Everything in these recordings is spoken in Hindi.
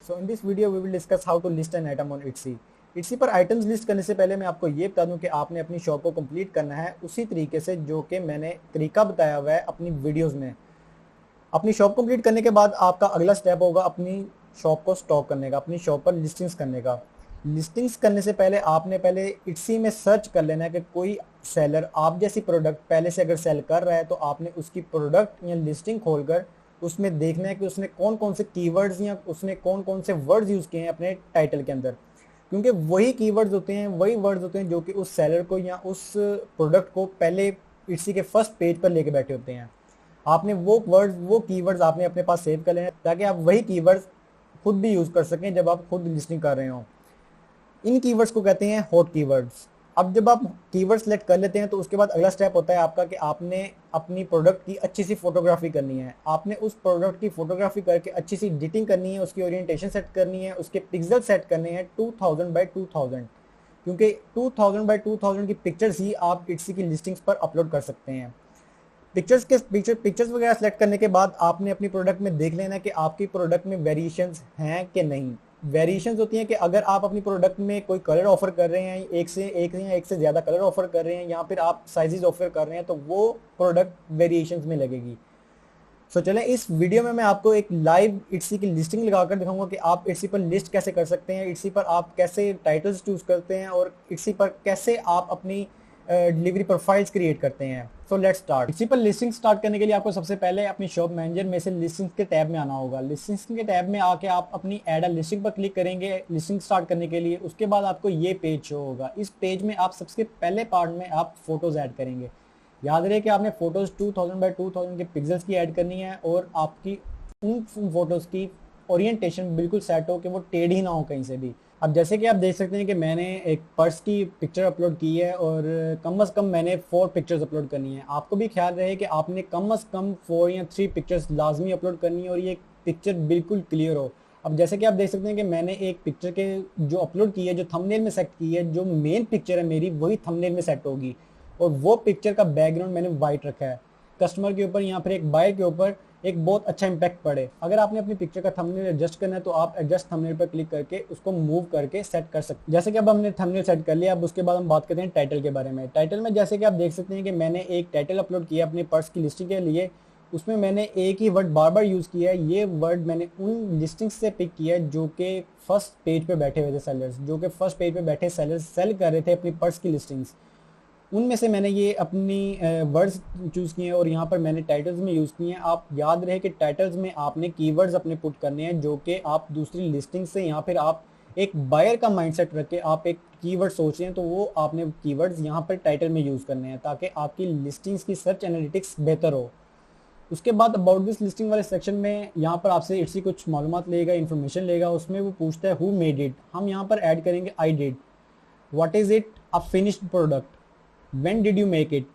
So in this video we will discuss how to list an item on Etsy. Etsy पर आइटम्स लिस्ट करने से पहले मैं आपको ये बता दूं कि आपने अपनी शॉप को कंप्लीट करना है उसी तरीके से जो कि मैंने तरीका बताया हुआ है अपनी वीडियोस में। अपनी शॉप कंप्लीट करने के बाद आपका अगला स्टेप होगा अपनी शॉप को स्टॉक करने का, अपनी शॉप पर लिस्टिंग्स करने का। लिस्टिंग्स करने से पहले आपने पहले Etsy में सर्च कर लेना है कि कोई सेलर आप जैसी प्रोडक्ट पहले से अगर सेल कर रहा है तो आपने उसकी प्रोडक्ट या लिस्टिंग खोलकर उसमें देखना है कि उसने कौन कौन से कीवर्ड्स या उसने कौन कौन से वर्ड्स यूज़ किए हैं अपने टाइटल के अंदर, क्योंकि वही कीवर्ड्स होते हैं, वही वर्ड्स होते हैं जो कि उस सेलर को या उस प्रोडक्ट को पहले Etsy के फर्स्ट पेज पर लेके बैठे होते हैं। आपने वो कीवर्ड्स आपने अपने पास सेव कर लेना ताकि आप वही कीवर्ड्स खुद भी यूज़ कर सकें जब आप खुद लिस्टिंग कर रहे हो। इन कीवर्ड्स को कहते हैं हॉट कीवर्ड्स। अब जब आप कीवर्ड सेलेक्ट कर लेते हैं तो उसके बाद अगला स्टेप होता है आपका कि आपने अपनी प्रोडक्ट की अच्छी सी फोटोग्राफी करनी है। आपने उस प्रोडक्ट की फोटोग्राफी करके अच्छी सी एडिटिंग करनी है, उसकी ओरिएंटेशन सेट करनी है, उसके पिक्सल सेट करने हैं 2000 बाय 2000, क्योंकि 2000 बाय 2000 की पिक्चर्स ही आप Etsy की लिस्टिंग्स पर अपलोड कर सकते हैं। पिक्चर्स वगैरह सेलेक्ट करने के बाद आपने अपनी प्रोडक्ट में देख लेना कि आपकी प्रोडक्ट में वेरिएशंस हैं कि नहीं। वेरिएशंस होती हैं कि अगर आप अपनी प्रोडक्ट में कोई कलर ऑफर कर रहे हैं, एक से ज़्यादा कलर ऑफर कर रहे हैं या फिर आप साइजेस ऑफर कर रहे हैं तो वो प्रोडक्ट वेरिएशंस में लगेगी। सो चलें इस वीडियो में मैं आपको एक लाइव Etsy की लिस्टिंग लगाकर दिखाऊंगा कि आप Etsy पर लिस्ट कैसे कर सकते हैं, Etsy पर आप कैसे टाइटल्स चूज करते हैं और Etsy पर कैसे आप अपनी डिलीवरी प्रोफाइल्स क्रिएट करते हैं। So let's start. Etsy पर लिस्टिंग स्टार्ट करने के लिए आपको सबसे पहले अपनी शॉप मैनेजर में से लिस्टिंग्स के टैब में आना होगा। लिस्टिंग्स के टैब में आके आप अपनी ऐड अ लिस्टिंग पर क्लिक करेंगे लिस्टिंग स्टार्ट करने के लिए। उसके बाद आपको ये पेज शो होगा। इस पेज में आप सबसे पहले पार्ट में आप फोटोज ऐड करेंगे। याद रहे कि आपने फोटोज 2000 बाय 2000 के पिक्सल्स की ऐड करनी है और आपकी उन फोटोज की ओरिएंटेशन बिल्कुल सेट हो कि वो टेढ़ी ही ना हो कहीं से भी। अब जैसे कि आप देख सकते हैं कि मैंने एक पर्स की पिक्चर अपलोड की है और कम से कम मैंने 4 पिक्चर्स अपलोड करनी है। आपको भी ख्याल रहे कि आपने कम से कम 4 या 3 पिक्चर्स लाजमी अपलोड करनी है और ये पिक्चर बिल्कुल क्लियर हो। अब जैसे कि आप देख सकते हैं कि मैंने एक पिक्चर के जो अपलोड की है, जो थंबनेल में सेट की है, जो मेन पिक्चर है मेरी वही थंबनेल में सेट होगी और वो पिक्चर का बैकग्राउंड मैंने वाइट रखा है। कस्टमर के ऊपर या फिर एक बायर के ऊपर एक बहुत अच्छा इंपैक्ट पड़े। अगर आपने अपनी पिक्चर का थंबनेल एडजस्ट करना है तो आप एडजस्ट थंबनेल पर क्लिक करके उसको मूव करके सेट कर सकते हैं। जैसे कि अब हमने थंबनेल सेट कर लिया, अब उसके बाद हम बात करते हैं टाइटल के बारे में। टाइटल में जैसे कि आप देख सकते हैं कि मैंने एक टाइटल अपलोड किया अपने पर्स की लिस्टिंग के लिए। उसमें मैंने एक ही वर्ड बार बार यूज़ किया है। ये वर्ड मैंने उन लिस्टिंग्स से पिक किया है जो कि फर्स्ट पेज पे बैठे हुए थे सेलर्स, जो कि फर्स्ट पेज पे बैठे सेलर्स सेल कर रहे थे अपनी पर्स की लिस्टिंग्स। उनमें से मैंने ये अपनी वर्ड्स चूज़ किए हैं और यहाँ पर मैंने टाइटल्स में यूज़ किए हैं। आप याद रहे कि टाइटल्स में आपने कीवर्ड्स अपने पुट करने हैं जो कि आप दूसरी लिस्टिंग से या फिर आप एक बायर का माइंडसेट रख के आप एक कीवर्ड सोच रहे हैं तो वो आपने कीवर्ड्स यहाँ पर टाइटल में यूज़ करने हैं ताकि आपकी लिस्टिंग्स की सर्च एनालिटिक्स बेहतर हो। उसके बाद अबाउट दिस लिस्टिंग वाले सेक्शन में यहाँ पर आपसे Etsy कुछ मालूमात लेगा, इन्फॉर्मेशन लेगा। उसमें वो पूछता है हु मेड इट। हम यहाँ पर ऐड करेंगे I did. What is it? A finished product. When did you make it?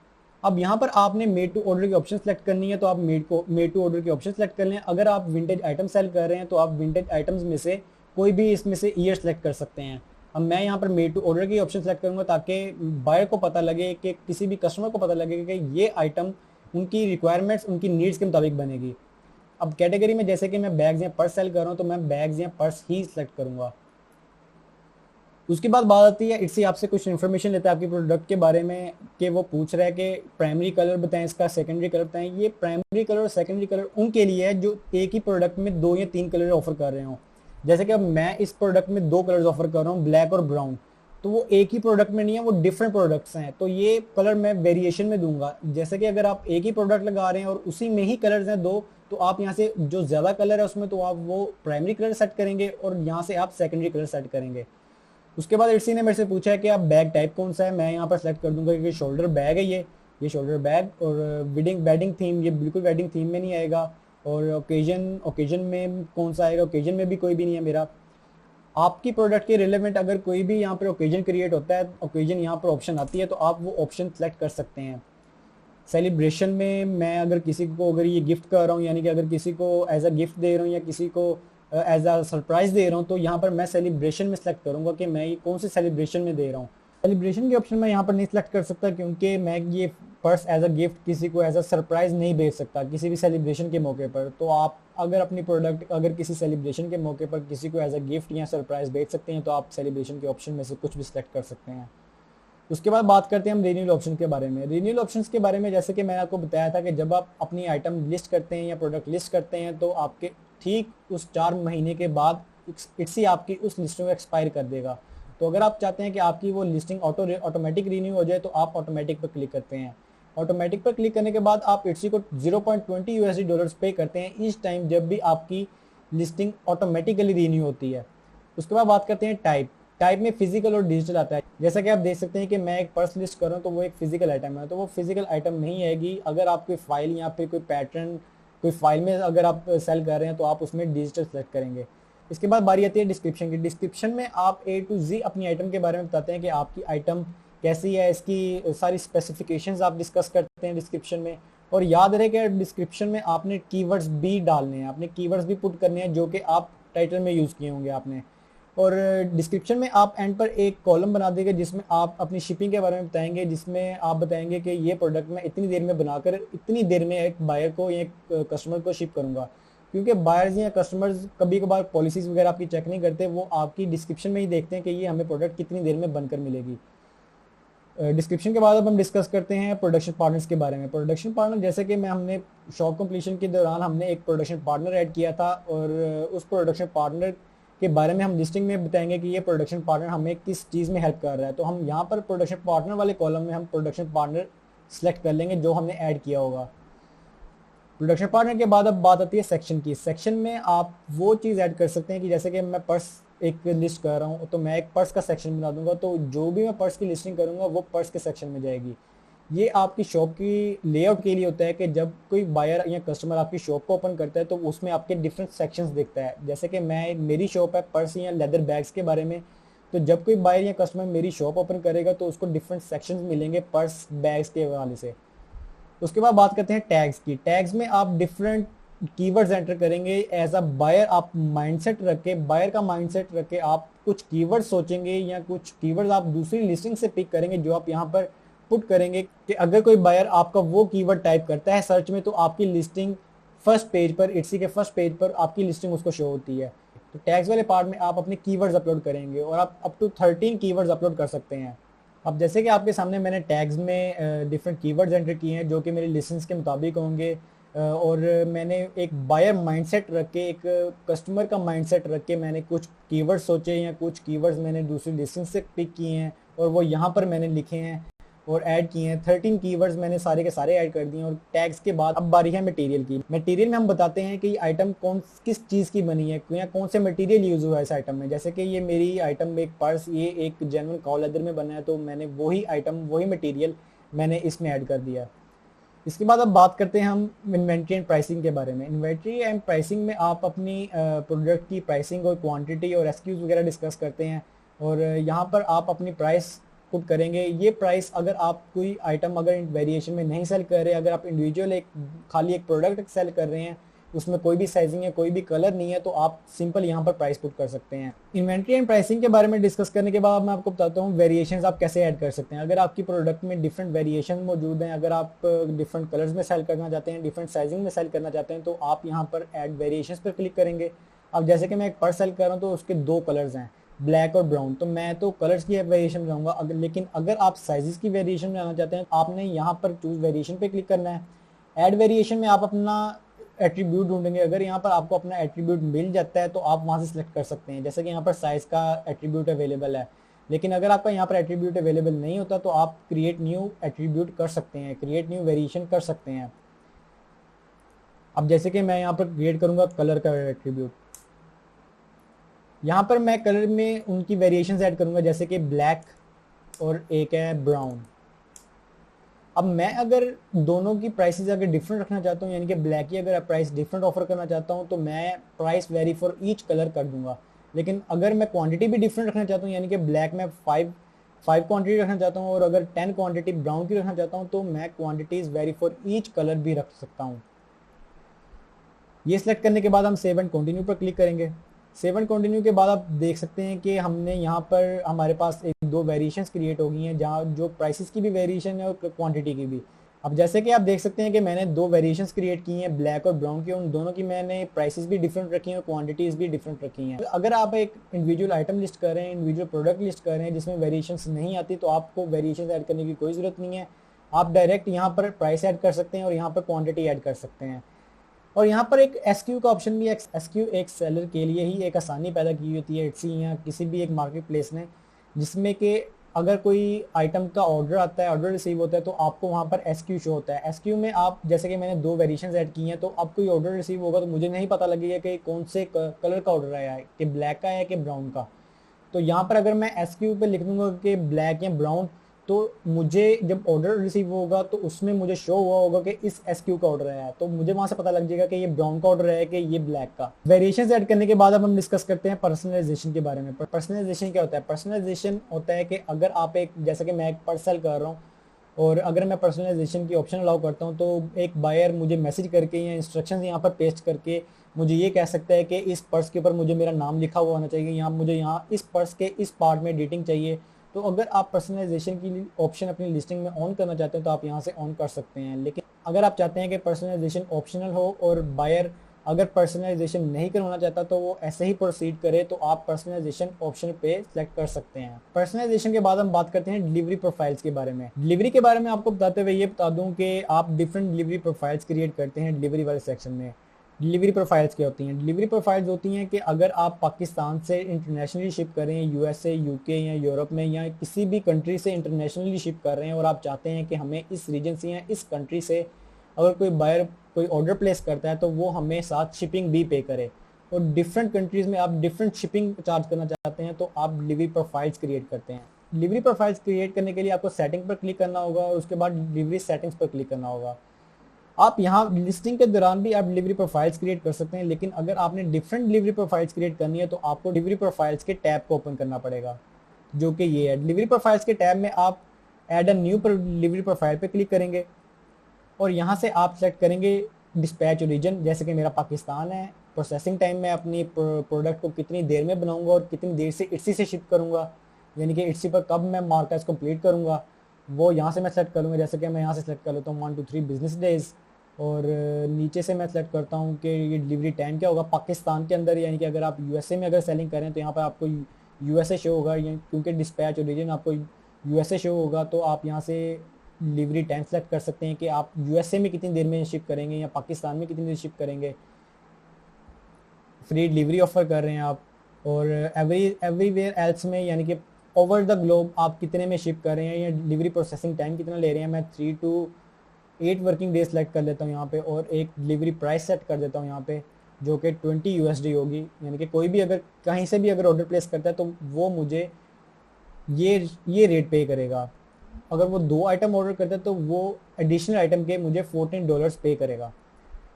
अब यहाँ पर आपने मेड टू ऑर्डर की ऑप्शन सेलेक्ट करनी है तो आप मेड टू ऑर्डर की ऑप्शन सेलेक्ट कर लें। अगर आप विंटेज आइटम सेल कर रहे हैं तो आप विंटेज आइटम्स में से कोई भी इसमें से ईयर सेलेक्ट कर सकते हैं। अब मैं यहाँ पर मेड टू ऑर्डर की ऑप्शन सेलेक्ट करूंगा ताकि बायर को पता लगे कि किसी भी कस्टमर को पता लगे कि ये आइटम उनकी रिक्वायरमेंट्स, उनकी नीड्स के मुताबिक बनेगी। अब कैटेगरी में जैसे कि मैं बैग्स या पर्स सेल कर रहा हूँ तो मैं बैग्स या पर्स ही सेलेक्ट करूंगा। उसके बाद बात आती है Etsy आपसे कुछ इन्फॉर्मेशन लेता है आपके प्रोडक्ट के बारे में कि वो पूछ रहा है कि प्राइमरी कलर बताएं, इसका सेकेंडरी कलर बताएं। ये प्राइमरी कलर और सेकेंडरी कलर उनके लिए है जो एक ही प्रोडक्ट में 2 या 3 कलर ऑफर कर रहे हो। जैसे कि अब मैं इस प्रोडक्ट में 2 कलर्स ऑफर कर रहा हूँ, ब्लैक और ब्राउन। तो वो एक ही प्रोडक्ट में नहीं है, वो डिफरेंट प्रोडक्ट्स हैं, तो ये कलर मैं वेरिएशन में दूंगा। जैसे कि अगर आप एक ही प्रोडक्ट लगा रहे हैं और उसी में ही कलर्स हैं 2, तो आप यहाँ से जो ज़्यादा कलर है उसमें तो आप वो प्राइमरी कलर सेट करेंगे और यहाँ से आप सेकेंडरी कलर सेट करेंगे। उसके बाद Etsy ने मेरे से पूछा है कि आप बैग टाइप कौन सा है। मैं यहाँ पर सेलेक्ट कर दूंगा कि शोल्डर बैग है ये शोल्डर बैग। और वेडिंग थीम, ये बिल्कुल वेडिंग थीम में नहीं आएगा। और ओकेजन में कौन सा आएगा? ओकेजन में भी कोई भी नहीं है मेरा। आपकी प्रोडक्ट के रिलेवेंट अगर कोई भी यहाँ पर ओकेजन क्रिएट होता है, ओकेजन यहाँ पर ऑप्शन आती है तो आप वो ऑप्शन सेलेक्ट कर सकते हैं। सेलिब्रेशन में मैं अगर किसी को अगर ये गिफ्ट कर रहा हूँ, यानी कि अगर किसी को एज अ गिफ्ट दे रहा हूँ या किसी को एज अ सरप्राइज दे रहा हूँ, तो यहाँ पर मैं सेलिब्रेशन में सेलेक्ट करूँगा कि मैं ये कौन से सेलिब्रेशन में दे रहा हूँ। सेलिब्रेशन के ऑप्शन मैं यहाँ पर नहीं सेलेक्ट कर सकता क्योंकि मैं ये पर्स एज अ गिफ्ट किसी को एज अ सरप्राइज नहीं भेज सकता किसी भी सेलिब्रेशन के मौके पर, तो आप अगर अपनी प्रोडक्ट अगर किसी सेलिब्रेशन के मौके पर किसी को एज अ गिफ्ट या सरप्राइज भेज सकते हैं तो आप सेलिब्रेशन के ऑप्शन में से कुछ भी सिलेक्ट कर सकते हैं। उसके बाद बात करते हैं हम रिन्यूअल ऑप्शन के बारे में। रिन्यूअल ऑप्शंस के बारे में जैसे कि मैंने आपको बताया था कि जब आप अपनी आइटम लिस्ट करते हैं या प्रोडक्ट लिस्ट करते हैं तो आपके ठीक उस 4 महीने के बाद इट्सी आपकी उस लिस्टिंग को एक्सपायर कर देगा। तो अगर आप चाहते हैं कि आपकी वो लिस्टिंग ऑटोमेटिक रिन्यू हो जाए तो आप ऑटोमेटिक पर क्लिक करते हैं। ऑटोमेटिक पर क्लिक करने के बाद आप इट्सी को $0.20 पे करते हैं ईच टाइम जब भी आपकी लिस्टिंग ऑटोमेटिकली रिन्यू होती है। उसके बाद बात करते हैं टाइप में फिजिकल और डिजिटल आता है। जैसा कि आप देख सकते हैं कि मैं एक पर्स लिस्ट कर रहा हूँ तो वो एक फिजिकल आइटम है, तो वो फिजिकल आइटम नहीं आएगी। अगर आप कोई फाइल या फिर कोई पैटर्न कोई फाइल में अगर आप सेल कर रहे हैं तो आप उसमें डिजिटल सेलेक्ट करेंगे। इसके बाद बारी आती है डिस्क्रिप्शन की। डिस्क्रिप्शन में आप A to Z अपनी आइटम के बारे में बताते हैं कि आपकी आइटम कैसी है, इसकी सारी स्पेसिफिकेशंस आप डिस्कस करते हैं डिस्क्रिप्शन में। और याद रहे कि डिस्क्रिप्शन में आपने कीवर्ड्स भी डालने हैं, आपने कीवर्ड्स भी पुट करने हैं जो कि आप टाइटल में यूज़ किए होंगे आपने। और डिस्क्रिप्शन में आप एंड पर एक कॉलम बना देंगे जिसमें आप अपनी शिपिंग के बारे में बताएंगे, जिसमें आप बताएंगे कि ये प्रोडक्ट मैं इतनी देर में बनाकर इतनी देर में एक बायर को या एक कस्टमर को शिप करूंगा। क्योंकि बायर्स या कस्टमर्स कभी कभार पॉलिसीज वगैरह आपकी चेक नहीं करते, वो आपकी डिस्क्रिप्शन में ही देखते हैं कि ये हमें प्रोडक्ट कितनी देर में बनकर मिलेगी। डिस्क्रिप्शन के बाद अब हम डिस्कस करते हैं प्रोडक्शन पार्टनर्स के बारे में। प्रोडक्शन पार्टनर जैसे कि हमने शॉप कंप्लीशन के दौरान हमने एक प्रोडक्शन पार्टनर ऐड किया था और उस प्रोडक्शन पार्टनर के बारे में हम लिस्टिंग में बताएंगे कि ये प्रोडक्शन पार्टनर हमें किस चीज़ में हेल्प कर रहा है। तो हम यहाँ पर प्रोडक्शन पार्टनर वाले कॉलम में हम प्रोडक्शन पार्टनर सेलेक्ट कर लेंगे जो हमने ऐड किया होगा। प्रोडक्शन पार्टनर के बाद अब बात आती है सेक्शन की। सेक्शन में आप वो चीज़ ऐड कर सकते हैं कि जैसे कि मैं पर्स एक लिस्ट कर रहा हूँ तो मैं एक पर्स का सेक्शन बना दूंगा, तो जो भी मैं पर्स की लिस्टिंग करूंगा वो पर्स के सेक्शन में जाएगी। ये आपकी शॉप की लेआउट के लिए होता है कि जब कोई बायर या कस्टमर आपकी शॉप को ओपन करता है तो उसमें आपके डिफरेंट सेक्शंस दिखता है। जैसे कि मेरी शॉप है पर्स या लेदर बैग्स के बारे में, तो जब कोई बायर या कस्टमर मेरी शॉप ओपन करेगा तो उसको डिफरेंट सेक्शंस मिलेंगे पर्स बैग्स के हवाले से। उसके बाद बात करते हैं टैग्स की। टैग्स में आप डिफरेंट कीवर्ड्स एंटर करेंगे एज अ बायर। आप माइंडसेट रख के बायर का माइंडसेट रख के आप कुछ कीवर्ड सोचेंगे या कुछ कीवर्ड्स आप दूसरी लिस्टिंग से पिक करेंगे जो आप यहाँ पर पुट करेंगे कि अगर कोई बायर आपका वो कीवर्ड टाइप करता है सर्च में तो आपकी लिस्टिंग फर्स्ट पेज पर इट्सी के फर्स्ट पेज पर आपकी लिस्टिंग उसको शो होती है। तो टैग्स वाले पार्ट में आप अपने कीवर्ड्स अपलोड करेंगे और आप अप टू 13 कीवर्ड्स अपलोड कर सकते हैं। अब जैसे कि आपके सामने मैंने टैग्स में डिफरेंट कीवर्ड्स एंटर किए हैं जो कि मेरे लिस्टिंग्स के मुताबिक होंगे और मैंने एक बायर माइंडसेट रख के एक कस्टमर का माइंडसेट रख के मैंने कुछ कीवर्ड्स सोचे या कुछ कीवर्ड्स मैंने दूसरी लिस्टिंग से पिक किए हैं और वो यहाँ पर मैंने लिखे हैं और ऐड किए हैं। 13 कीवर्ड्स मैंने सारे के सारे ऐड कर दिए। और टैग्स के बाद अब बारी है मटेरियल की। मटेरियल में हम बताते हैं कि आइटम किस चीज़ की बनी है या कौन से मटेरियल यूज़ हुआ है इस आइटम में। जैसे कि ये मेरी आइटम एक पर्स ये एक जेन्युइन काउ लेदर में बना है तो मैंने वही आइटम वही मटेरियल मैंने इसमें ऐड कर दिया। इसके बाद अब बात करते हैं हम इन्वेंट्री एंड प्राइसिंग के बारे में। इन्वेंट्री एंड प्राइसिंग में आप अपनी प्रोडक्ट की प्राइसिंग और क्वांटिटी और एसक्यूज वगैरह डिस्कस करते हैं और यहाँ पर आप अपनी प्राइस पुट करेंगे। ये प्राइस अगर आप कोई आइटम अगर वेरिएशन में नहीं सेल कर रहे, अगर आप इंडिविजुअल खाली एक प्रोडक्ट सेल कर रहे हैं उसमें कोई भी साइजिंग है कोई भी कलर नहीं है तो आप सिंपल यहाँ पर प्राइस पुट कर सकते हैं। इन्वेंट्री एंड प्राइसिंग के बारे में डिस्कस करने के बाद मैं आपको बताता हूँ वेरिएशंस आप कैसे ऐड कर सकते हैं। अगर आपकी प्रोडक्ट में डिफरेंट वेरिएशन मौजूद हैं, अगर आप डिफरेंट कलर्स में सेल करना चाहते हैं, डिफरेंट साइजिंग में सेल करना चाहते हैं तो आप यहाँ पर ऐड वेरिएशंस पर क्लिक करेंगे। अब जैसे कि मैं एक पर्स सेल कर रहा हूँ तो उसके 2 कलर्स हैं ब्लैक और ब्राउन, तो मैं तो कलर्स की वेरिएशन बनाऊंगा। लेकिन अगर आप साइजेस की वेरिएशन बनाना चाहते हैं आपने यहाँ पर चूज वेरिएशन पे क्लिक करना है। ऐड वेरिएशन में आप अपना एट्रीब्यूट ढूंढेंगे। अगर यहाँ पर आपको अपना एट्रीब्यूट मिल जाता है तो आप वहाँ से सिलेक्ट कर सकते हैं। जैसे कि यहाँ पर साइज का एट्रीब्यूट अवेलेबल है, लेकिन अगर आपका यहाँ पर एट्रीब्यूट अवेलेबल नहीं होता तो आप क्रिएट न्यू एट्रीब्यूट कर सकते हैं, क्रिएट न्यू वेरिएशन कर सकते हैं। अब जैसे कि मैं यहाँ पर क्रिएट करूँगा कलर का एट्रीब्यूट। यहाँ पर मैं कलर में उनकी वेरिएशंस ऐड करूँगा जैसे कि ब्लैक और एक है ब्राउन। अब मैं अगर दोनों की प्राइसेस अगर डिफरेंट रखना चाहता हूँ यानी कि ब्लैक की अगर प्राइस डिफरेंट ऑफर करना चाहता हूँ तो मैं price very for each colour कर दूंगा। लेकिन अगर मैं क्वांटिटी भी डिफरेंट रखना चाहता हूँ यानी कि ब्लैक में 5 क्वांटिटी रखना चाहता हूँ और अगर 10 क्वांटिटी ब्राउन की रखना चाहता हूँ तो मैं quantities very for each colour भी रख सकता हूँ। ये सिलेक्ट करने के बाद हम सेव एंड कंटिन्यू पर क्लिक करेंगे। सेव एंड कंटिन्यू के बाद आप देख सकते हैं कि हमने यहाँ पर हमारे पास 1-2 वेरिएशंस क्रिएट हो गई हैं जहाँ जो प्राइसेस की भी वेरिएशन है और क्वांटिटी की भी। अब जैसे कि आप देख सकते हैं कि मैंने दो वेरिएशंस क्रिएट की हैं, ब्लैक और ब्राउन की। उन दोनों की मैंने प्राइसेस भी डिफरेंट रखी हैं और क्वांटिटीज भी डिफरेंट रखी हैं। अगर आप एक इंडिविजुअल आइटम लिस्ट कर रहे हैं, इंडिविजुअल प्रोडक्ट लिस्ट कर रहे हैं जिसमें वेरिएशंस नहीं आती, तो आपको वेरिएशंस ऐड करने की कोई ज़रूरत नहीं है। आप डायरेक्ट यहाँ पर प्राइस ऐड कर सकते हैं और यहाँ पर क्वान्टिटी ऐड कर सकते हैं। और यहाँ पर एक एसक्यू का ऑप्शन भी है। एसक्यू एक सेलर के लिए ही एक आसानी पैदा की होती है इट्सी या किसी भी एक मार्केट प्लेस ने, जिसमें कि अगर कोई आइटम का ऑर्डर आता है, ऑर्डर रिसीव होता है, तो आपको वहाँ पर एसक्यू शो होता है। एसक्यू में आप, जैसे कि मैंने दो वेरिएशंस ऐड की हैं, तो अब कोई ऑर्डर रिसीव होगा तो मुझे नहीं पता लगेगा कि कौन से कलर का ऑर्डर आया है, कि ब्लैक का है कि ब्राउन का। तो यहाँ पर अगर मैं एसक्यू पे लिख दूंगा कि ब्लैक या ब्राउन, तो मुझे जब ऑर्डर रिसीव होगा तो उसमें मुझे शो हुआ होगा कि इस एसक्यू का ऑर्डर आया है, तो मुझे वहां से पता लग जाएगा कि ये ब्राउन का ऑर्डर है कि ये ब्लैक का। वेरिएशंस ऐड करने के बाद अब हम डिस्कस करते हैं पर्सनलाइजेशन के बारे में। पर्सनलाइजेशन क्या होता है? पर्सनलाइजेशन होता है कि अगर आप एक, जैसे कि मैं एक पर्स सेल कर रहा हूँ, और अगर मैं पर्सनलाइजेशन की ऑप्शन अलाउ करता हूँ, तो एक बायर मुझे मैसेज करके या इंस्ट्रक्शंस यहाँ पर पेस्ट करके मुझे ये कह सकता है कि इस पर्स के ऊपर मुझे मेरा नाम लिखा हुआ होना चाहिए, यहाँ मुझे यहाँ इस पर्स के इस पार्ट में डेटिंग चाहिए। तो अगर आप पर्सनलाइजेशन की ऑप्शन अपनी लिस्टिंग में ऑन करना चाहते हैं तो आप यहाँ से ऑन कर सकते हैं। लेकिन अगर आप चाहते हैं कि पर्सनलाइजेशन ऑप्शनल हो और बायर अगर पर्सनलाइजेशन नहीं करवाना चाहता तो वो ऐसे ही प्रोसीड करे, तो आप पर्सनलाइजेशन ऑप्शन पे सिलेक्ट कर सकते हैं। पर्सनलाइजेशन के बाद हम बात करते हैं डिलीवरी प्रोफाइल्स के बारे में। डिलीवरी के बारे में आपको बताते हुए ये बता दूं कि आप डिफरेंट डिलीवरी प्रोफाइल्स क्रिएट करते हैं डिलीवरी वाले सेक्शन में। डिलीवरी प्रोफाइल्स क्या होती हैं? डिलीवरी प्रोफाइल्स होती हैं कि अगर आप पाकिस्तान से इंटरनेशनली शिप कर रहे हैं, यूएसए, यूके या यूरोप में या किसी भी कंट्री से इंटरनेशनली शिप कर रहे हैं, और आप चाहते हैं कि हमें इस रीजन से या इस कंट्री से अगर कोई बायर कोई ऑर्डर प्लेस करता है तो वो हमें साथ शिपिंग भी पे करे, और डिफरेंट कंट्रीज में आप डिफरेंट शिपिंग चार्ज करना चाहते हैं, तो आप डिलीवरी प्रोफाइल्स क्रिएट करते हैं। डिलीवरी प्रोफाइल्स क्रिएट करने के लिए आपको सेटिंग पर क्लिक करना होगा और उसके बाद डिलीवरी सेटिंग्स पर क्लिक करना होगा। आप यहाँ लिस्टिंग के दौरान भी आप डिलीवरी प्रोफाइल्स क्रिएट कर सकते हैं, लेकिन अगर आपने डिफरेंट डिलीवरी प्रोफाइल्स क्रिएट करनी है तो आपको डिलीवरी प्रोफाइल्स के टैब को ओपन करना पड़ेगा, जो कि ये है। डिलीवरी प्रोफाइल्स के टैब में आप add a new delivery profile पे क्लिक करेंगे और यहाँ से आप सेलेक्ट करेंगे डिस्पैच ओरिजिन, जैसे कि मेरा पाकिस्तान है। प्रोसेसिंग टाइम में अपनी प्रोडक्ट को कितनी देर में बनाऊंगा और कितनी देर से इट्सी से शिप करूंगा, यानी कि इट्सी पर कब मैं मार्केट कंप्लीट करूंगा, वो यहाँ से मैं सेलेक्ट करूँगा। जैसे कि मैं यहाँ से सेलेक्ट कर लेता हूँ 1 to 3 बिजनेस डेज, और नीचे से मैं सेलेक्ट करता हूँ कि ये डिलीवरी टाइम क्या होगा पाकिस्तान के अंदर, यानी कि अगर आप यूएसए में अगर सेलिंग करें तो यहाँ पर आपको यूएसए शो होगा, क्योंकि डिस्पैच ओरिजिन आपको यूएसए शो होगा। तो आप यहाँ से डिलीवरी टाइम सेलेक्ट कर सकते हैं कि आप यूएसए में कितनी देर में शिप करेंगे या पाकिस्तान में कितनी देर शिप करेंगे। फ्री डिलीवरी ऑफर कर रहे हैं आप, और एवरीवेयर एल्स में, यानी कि ओवर द ग्लोब आप कितने में शिप कर रहे हैं या डिलीवरी प्रोसेसिंग टाइम कितना ले रहे हैं। मैं 3 to 8 वर्किंग डेज सेलेक्ट कर लेता हूँ यहाँ पे, और एक डिलीवरी प्राइस सेट कर देता हूँ यहाँ पे, जो कि 20 USD होगी। यानी कि कोई भी अगर कहीं से भी अगर ऑर्डर प्लेस करता है तो वो मुझे ये रेट पे करेगा। अगर वो 2 आइटम ऑर्डर करता है तो वो एडिशनल आइटम के मुझे $14 पे करेगा।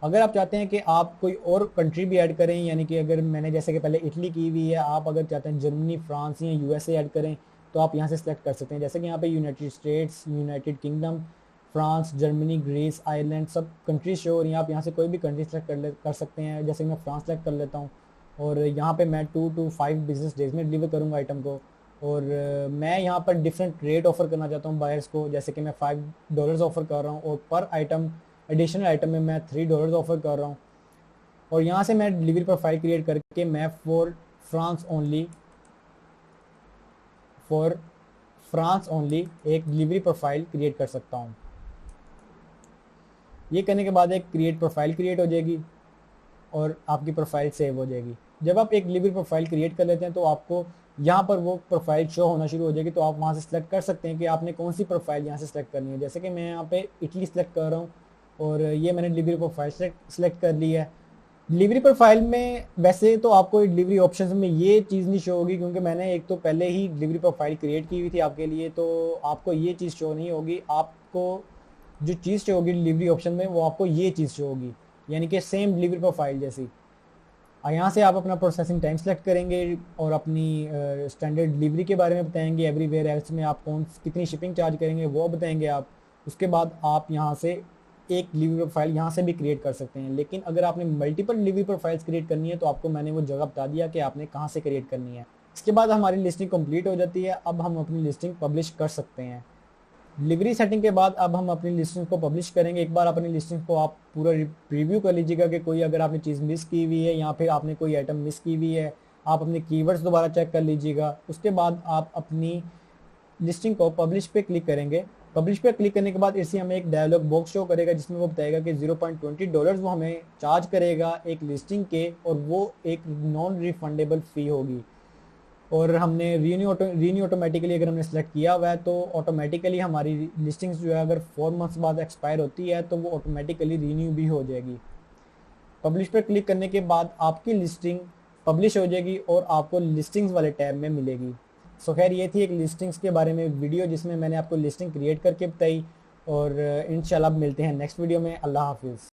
अगर आप चाहते हैं कि आप कोई और कंट्री भी ऐड करें, यानी कि अगर मैंने जैसे कि पहले इटली की हुई है, आप अगर चाहते हैं जर्मनी, फ्रांस या यूएसए ऐड करें, तो आप यहाँ से सेलेक्ट कर सकते हैं। जैसे कि यहाँ पे United States, United Kingdom, France, Germany, Greece, Ireland सब कंट्रीज शो हो रही हैं। आप यहाँ से कोई भी कंट्री सेलेक्ट कर सकते हैं। जैसे मैं फ्रांस सेलेक्ट कर लेता हूँ, और यहाँ पे मैं 2 to 5 बिजनेस डेज में डिलीवर करूँगा आइटम को। और मैं यहाँ पर डिफरेंट रेट ऑफर करना चाहता हूँ बायर्स को, जैसे कि मैं $5 ऑफर कर रहा हूँ, और पर आइटम एडिशनल आइटम में मैं $3 ऑफर कर रहा हूँ। और यहाँ से मैं डिलीवरी प्रोफाइल क्रिएट करके मैं फॉर फ्रांस ओनली एक डिलीवरी प्रोफाइल क्रिएट कर सकता हूँ। ये करने के बाद एक क्रिएट प्रोफाइल क्रिएट हो जाएगी और आपकी प्रोफाइल सेव हो जाएगी। जब आप एक डिलीवरी प्रोफाइल क्रिएट कर लेते हैं तो आपको यहाँ पर वो प्रोफाइल शो होना शुरू हो जाएगी, तो आप वहाँ से सिलेक्ट कर सकते हैं कि आपने कौन सी प्रोफाइल यहाँ से सिलेक्ट करनी है। जैसे कि मैं यहाँ पे इटली सेलेक्ट कर रहा हूँ, और ये मैंने डिलीवरी प्रोफाइल सेलेक्ट कर ली है। डिलीवरी प्रोफाइल में वैसे तो आपको डिलीवरी ऑप्शंस में ये चीज़ नहीं शो होगी, क्योंकि मैंने एक तो पहले ही डिलीवरी प्रोफाइल क्रिएट की हुई थी आपके लिए, तो आपको ये चीज़ शो नहीं होगी। आपको जो चीज़ शो होगी डिलीवरी ऑप्शन में, वो आपको ये चीज़ शो होगी, यानी कि सेम डिलीवरी प्रोफाइल जैसी। यहाँ से आप अपना प्रोसेसिंग टाइम सेलेक्ट करेंगे और अपनी स्टैंडर्ड डिलीवरी के बारे में बताएंगे। एवरीवेयर एल्स में आप कितनी शिपिंग चार्ज करेंगे वो बताएंगे आप। उसके बाद आप यहाँ से एक डिलीवरी प्रोफाइल यहाँ से भी क्रिएट कर सकते हैं। लेकिन अगर आपने मल्टीपल डिलीवरी प्रोफाइल्स क्रिएट करनी है तो आपको मैंने वो जगह बता दिया कि आपने कहाँ से क्रिएट करनी है। इसके बाद हमारी लिस्टिंग कंप्लीट हो जाती है। अब हम अपनी लिस्टिंग पब्लिश कर सकते हैं। डिलीवरी सेटिंग के बाद अब हम अपनी लिस्टिंग को पब्लिश करेंगे। एक बार अपनी लिस्टिंग को आप पूरा रिव्यू कर लीजिएगा कि कोई अगर आपने चीज़ मिस की हुई है या फिर आपने कोई आइटम मिस की हुई है, आप अपने कीवर्ड्स दोबारा चेक कर लीजिएगा। उसके बाद आप अपनी लिस्टिंग को पब्लिश पे क्लिक करेंगे। पब्लिश पे क्लिक करने के बाद इसी हमें एक डायलॉग बॉक्स शो करेगा जिसमें वो बताएगा कि $0.20 वो हमें चार्ज करेगा एक लिस्टिंग के, और वो एक नॉन रिफंडेबल फ़ी होगी। और हमने रीन्यू ऑटोमेटिकली अगर हमने सेलेक्ट किया हुआ है तो ऑटोमेटिकली हमारी लिस्टिंग्स जो है अगर 4 मंथ्स बाद एक्सपायर होती है तो वो ऑटोमेटिकली रीन्यू भी हो जाएगी। पब्लिश पर क्लिक करने के बाद आपकी लिस्टिंग पब्लिश हो जाएगी और आपको लिस्टिंग्स वाले टैब में मिलेगी। सो खैर ये थी एक लिस्टिंग्स के बारे में वीडियो जिसमें मैंने आपको लिस्टिंग क्रिएट करके बताई, और इंशाल्लाह मिलते हैं नेक्स्ट वीडियो में। अल्लाह हाफिज़।